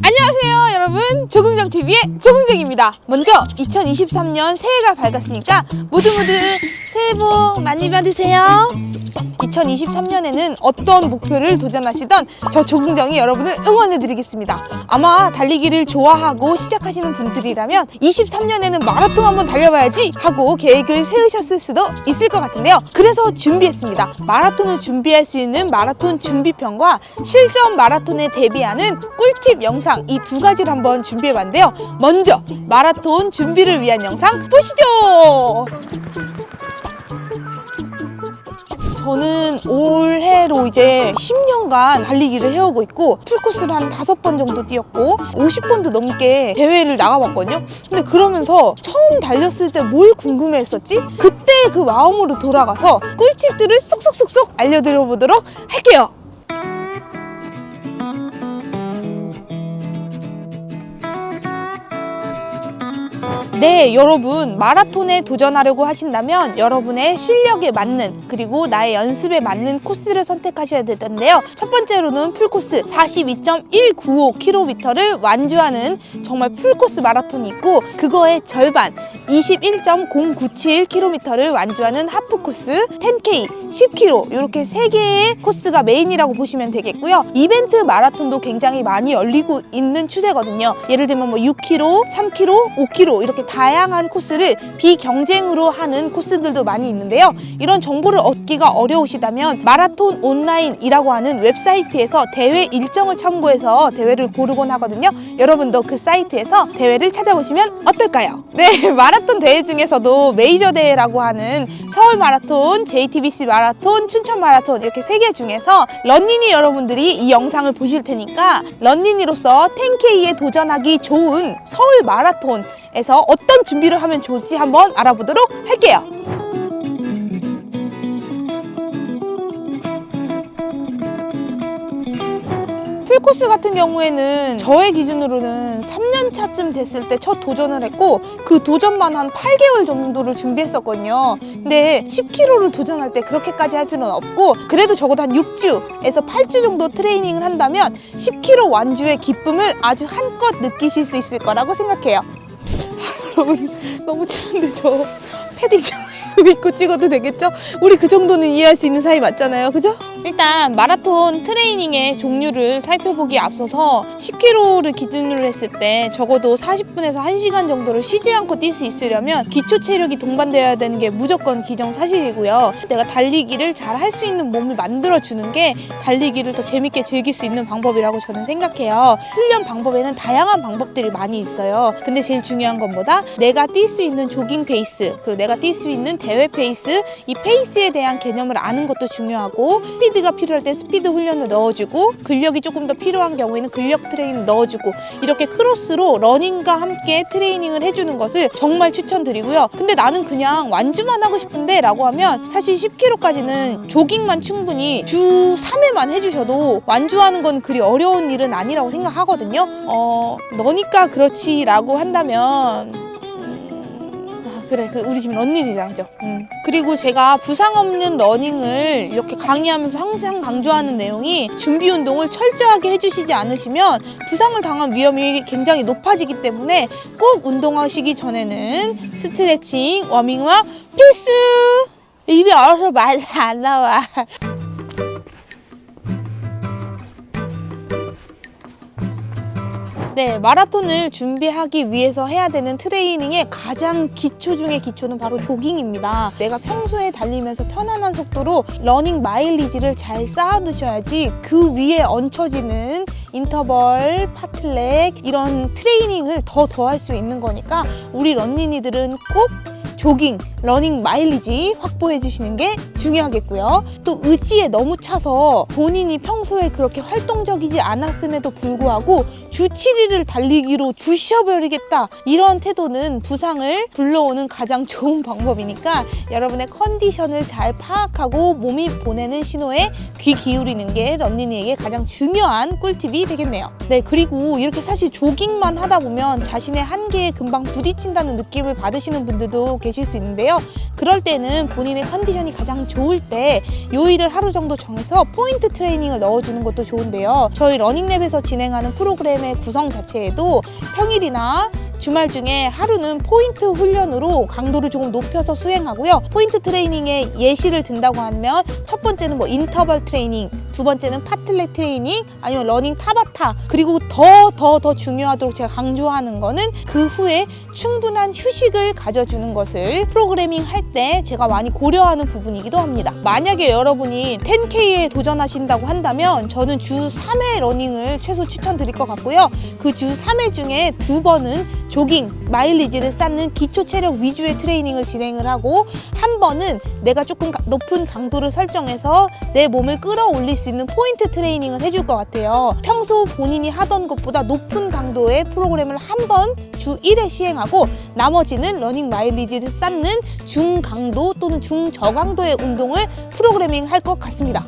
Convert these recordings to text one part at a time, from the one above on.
안녕하세요 여러분, 조긍정TV의 조긍정입니다. 먼저 2023년 새해가 밝았으니까 모두 새해 복 많이 받으세요. 2023년에는 어떤 목표를 도전하시던 저 조긍정이 여러분을 응원해드리겠습니다. 아마 달리기를 좋아하고 시작하시는 분들이라면 23년에는 마라톤 한번 달려봐야지 하고 계획을 세우셨을 수도 있을 것 같은데요. 그래서 준비했습니다. 마라톤을 준비할 수 있는 마라톤 준비편과 실전 마라톤에 대비하는 꿀팁 영상, 이 두 가지를 한번 준비해봤는데요. 먼저 마라톤 준비를 위한 영상 보시죠. 저는 올해로 이제 10년간 달리기를 해오고 있고 풀코스를 한 5번 정도 뛰었고 50번도 넘게 대회를 나가봤거든요. 근데 그러면서 처음 달렸을 때 뭘 궁금해했었지? 그때 그 마음으로 돌아가서 꿀팁들을 쏙쏙쏙쏙 알려드려 보도록 할게요. 네, 여러분, 마라톤에 도전하려고 하신다면 여러분의 실력에 맞는, 그리고 나의 연습에 맞는 코스를 선택하셔야 될 텐데요. 첫 번째로는 풀코스 42.195km를 완주하는 정말 풀코스 마라톤이 있고, 그거의 절반 21.097km를 완주하는 하프코스 10K, 10km 이렇게 3개의 코스가 메인이라고 보시면 되겠고요. 이벤트 마라톤도 굉장히 많이 열리고 있는 추세거든요. 예를 들면 6km, 3km, 5km 이렇게 다양한 코스를 비경쟁으로 하는 코스들도 많이 있는데요. 이런 정보를 얻기가 어려우시다면 마라톤 온라인이라고 하는 웹사이트에서 대회 일정을 참고해서 대회를 고르곤 하거든요. 여러분도 그 사이트에서 대회를 찾아보시면 어떨까요? 네, 마라톤 대회 중에서도 메이저 대회라고 하는 서울 마라톤, JTBC 마라톤, 춘천 마라톤 이렇게 3개 중에서 런니니 여러분들이 이 영상을 보실 테니까 런니니로서 10K에 도전하기 좋은 서울 마라톤에서 어떤 준비를 하면 좋을지 한번 알아보도록 할게요. 풀코스 같은 경우에는 저의 기준으로는 3년 차쯤 됐을 때 첫 도전을 했고, 그 도전만 한 8개월 정도를 준비했었거든요. 근데 10km를 도전할 때 그렇게까지 할 필요는 없고, 그래도 적어도 한 6주에서 8주 정도 트레이닝을 한다면 10km 완주의 기쁨을 아주 한껏 느끼실 수 있을 거라고 생각해요. 여러분, 너무 추운데 저 패딩 좀 입고 찍어도 되겠죠? 우리 그 정도는 이해할 수 있는 사이 맞잖아요, 그죠? 일단 마라톤 트레이닝의 종류를 살펴보기에 앞서서 10km를 기준으로 했을 때 적어도 40분에서 1시간 정도를 쉬지 않고 뛸 수 있으려면 기초 체력이 동반되어야 되는 게 무조건 기정사실이고요. 내가 달리기를 잘 할 수 있는 몸을 만들어주는 게 달리기를 더 재밌게 즐길 수 있는 방법이라고 저는 생각해요. 훈련 방법에는 다양한 방법들이 많이 있어요. 근데 제일 중요한 것보다 내가 뛸 수 있는 조깅 페이스, 그리고 내가 뛸 수 있는 대회 페이스, 이 페이스에 대한 개념을 아는 것도 중요하고, 스피드가 필요할 때 스피드 훈련을 넣어주고, 근력이 조금 더 필요한 경우에는 근력 트레이닝 넣어주고, 이렇게 크로스로 러닝과 함께 트레이닝을 해주는 것을 정말 추천드리고요. 근데 나는 그냥 완주만 하고 싶은데 라고 하면 사실 10km까지는 조깅만 충분히 주 3회만 해주셔도 완주하는 건 그리 어려운 일은 아니라고 생각하거든요. 너니까 그렇지 라고 한다면 그래, 우리 지금 런닝이잖아, 그죠? 그리고 제가 부상 없는 러닝을 이렇게 강의하면서 항상 강조하는 내용이, 준비 운동을 철저하게 해주시지 않으시면 부상을 당할 위험이 굉장히 높아지기 때문에 꼭 운동하시기 전에는 스트레칭, 워밍업 필수! 입이 얼어서 말 안 나와. 네, 마라톤을 준비하기 위해서 해야 되는 트레이닝의 가장 기초 중의 기초는 바로 조깅입니다. 내가 평소에 달리면서 편안한 속도로 러닝 마일리지를 잘 쌓아두셔야지 그 위에 얹혀지는 인터벌, 파틀렉 이런 트레이닝을 더할 수 있는 거니까 우리 런니니들은 꼭 조깅, 러닝 마일리지 확보해 주시는 게 중요하겠고요. 또 의지에 너무 차서 본인이 평소에 그렇게 활동적이지 않았음에도 불구하고 주 7일을 달리기로 부셔버리겠다, 이런 태도는 부상을 불러오는 가장 좋은 방법이니까 여러분의 컨디션을 잘 파악하고 몸이 보내는 신호에 귀 기울이는 게 런닝이에게 가장 중요한 꿀팁이 되겠네요. 네, 그리고 이렇게 사실 조깅만 하다 보면 자신의 한계에 금방 부딪힌다는 느낌을 받으시는 분들도 계실 수 있는데요. 있는데요. 그럴 때는 본인의 컨디션이 가장 좋을 때 요일을 하루 정도 정해서 포인트 트레이닝을 넣어주는 것도 좋은데요. 저희 러닝랩에서 진행하는 프로그램의 구성 자체에도 평일이나 주말 중에 하루는 포인트 훈련으로 강도를 조금 높여서 수행하고요. 포인트 트레이닝에 예시를 든다고 하면 첫 번째는 뭐 인터벌 트레이닝, 두 번째는 파틀렛 트레이닝, 아니면 러닝 타바타, 그리고 더 중요하도록 제가 강조하는 거는 그 후에 충분한 휴식을 가져주는 것을 프로그래밍 할 때 제가 많이 고려하는 부분이기도 합니다. 만약에 여러분이 10K에 도전하신다고 한다면 저는 주 3회 러닝을 최소 추천드릴 것 같고요. 그 주 3회 중에 2번은 조깅, 마일리지를 쌓는 기초 체력 위주의 트레이닝을 진행을 하고, 한 번은 내가 조금 높은 강도를 설정해서 내 몸을 끌어올릴 수 있는 포인트 트레이닝을 해줄 것 같아요. 평소 본인이 하던 것보다 높은 강도의 프로그램을 한 번 주 1회 시행하고, 나머지는 러닝 마일리지를 쌓는 중강도 또는 중저강도의 운동을 프로그래밍 할 것 같습니다.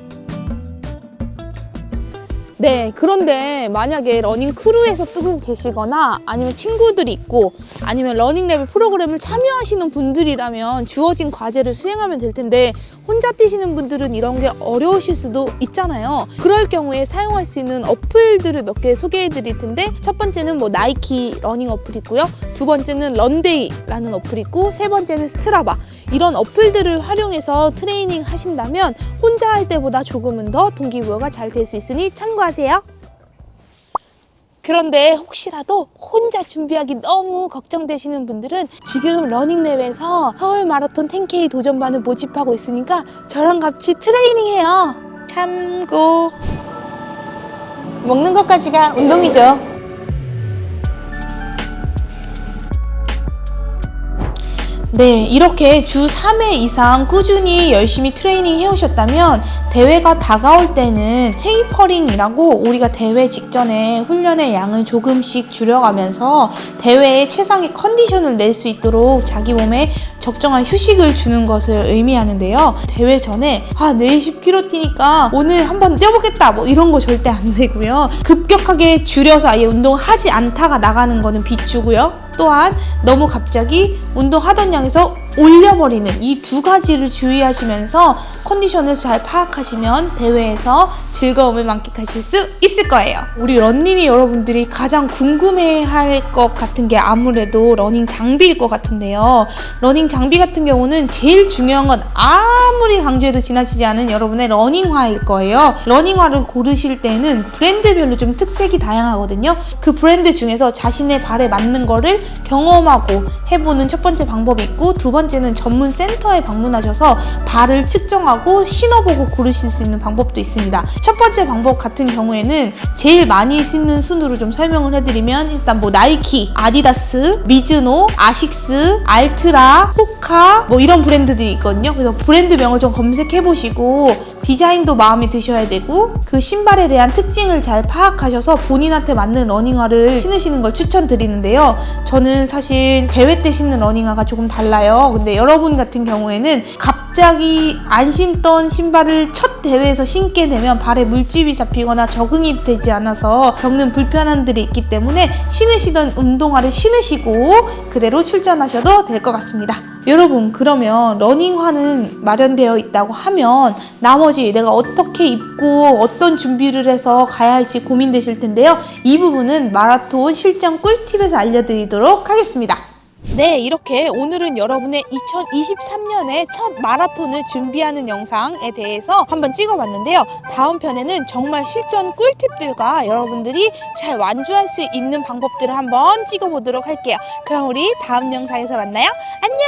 네, 그런데 만약에 러닝 크루에서 뜨고 계시거나 아니면 친구들이 있고 아니면 러닝랩의 프로그램을 참여하시는 분들이라면 주어진 과제를 수행하면 될 텐데, 혼자 뛰시는 분들은 이런 게 어려우실 수도 있잖아요. 그럴 경우에 사용할 수 있는 어플들을 몇 개 소개해 드릴 텐데, 첫 번째는 뭐 나이키 러닝 어플 있고요, 두 번째는 런데이라는 어플 있고, 세 번째는 스트라바. 이런 어플들을 활용해서 트레이닝 하신다면 혼자 할 때보다 조금은 더 동기부여가 잘 될 수 있으니 참고하세요. 그런데 혹시라도 혼자 준비하기 너무 걱정되시는 분들은 지금 러닝랩에서 서울 마라톤 10K 도전반을 모집하고 있으니까 저랑 같이 트레이닝해요. 참고. 먹는 것까지가 운동이죠. 네, 이렇게 주 3회 이상 꾸준히 열심히 트레이닝 해오셨다면 대회가 다가올 때는 테이퍼링이라고 우리가 대회 직전에 훈련의 양을 조금씩 줄여가면서 대회에 최상의 컨디션을 낼 수 있도록 자기 몸에 적정한 휴식을 주는 것을 의미하는데요. 대회 전에 내일 10km 뛰니까 오늘 한번 뛰어보겠다 뭐 이런 거 절대 안 되고요. 급격하게 줄여서 아예 운동하지 않다가 나가는 거는 비추고요. 또한 너무 갑자기 운동하던 양에서 올려버리는 이 두 가지를 주의하시면서 컨디션을 잘 파악하시면 대회에서 즐거움을 만끽하실 수 있을 거예요. 우리 런닝이 여러분들이 가장 궁금해할 것 같은 게 아무래도 러닝 장비일 것 같은데요. 러닝 장비 같은 경우는 제일 중요한 건 아무리 강조해도 지나치지 않은 여러분의 러닝화일 거예요. 러닝화를 고르실 때는 브랜드별로 좀 특색이 다양하거든요. 그 브랜드 중에서 자신의 발에 맞는 거를 경험하고 해보는 첫 번째 방법이 있고, 두 번째는 전문 센터에 방문하셔서 발을 측정하고 신어보고 고르실 수 있는 방법도 있습니다. 첫 번째 방법 같은 경우에는 제일 많이 신는 순으로 좀 설명을 해드리면, 일단 뭐 나이키, 아디다스, 미즈노, 아식스, 알트라, 호카 뭐 이런 브랜드들이 있거든요. 그래서 브랜드명을 좀 검색해보시고 디자인도 마음에 드셔야 되고 그 신발에 대한 특징을 잘 파악하셔서 본인한테 맞는 러닝화를 신으시는 걸 추천드리는데요. 저는 사실 대회 때 신는 러닝화가 조금 달라요. 근데 여러분 같은 경우에는 갑자기 안 신던 신발을 첫 대회에서 신게 되면 발에 물집이 잡히거나 적응이 되지 않아서 겪는 불편함들이 있기 때문에 신으시던 운동화를 신으시고 그대로 출전하셔도 될 것 같습니다. 여러분, 그러면 러닝화는 마련되어 있다고 하면 나머지 내가 어떻게 입고 어떤 준비를 해서 가야 할지 고민되실 텐데요. 이 부분은 마라톤 실전 꿀팁에서 알려드리도록 하겠습니다. 네, 이렇게 오늘은 여러분의 2023년의 첫 마라톤을 준비하는 영상에 대해서 한번 찍어봤는데요. 다음 편에는 정말 실전 꿀팁들과 여러분들이 잘 완주할 수 있는 방법들을 한번 찍어보도록 할게요. 그럼 우리 다음 영상에서 만나요. 안녕!